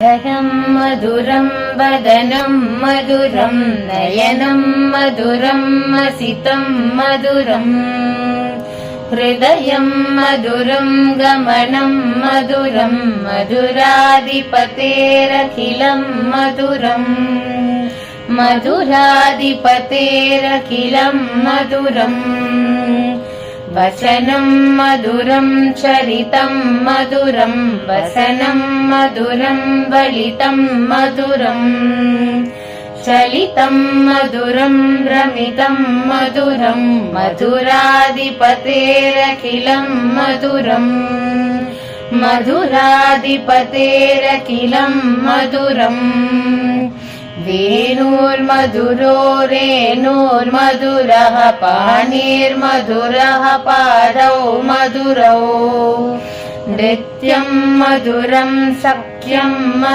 हृदयं मधुरं वदनं मधुरं नयनं मधुरं मसितं मधुरम् हृदयं मधुरं गमनं मधुरं मधुराधिपतेरखिलं मधुरम् मधुराधिपतेरखिलं मधुरम् वचनं मधुरं चरितं मधुरं वसनं मधुरं बलितं मधुरम् चलितं मधुरं भ्रमितं मधुरं मधुराधिपतेरखिलं मधुरम् मधुराधिपतेरखिलं मधुरम् वेणुर्मधुरो रेणुर्मधुरः पाणिर्मधुरः पादौ मधुरौ नृत्यं मधुरं सख्यं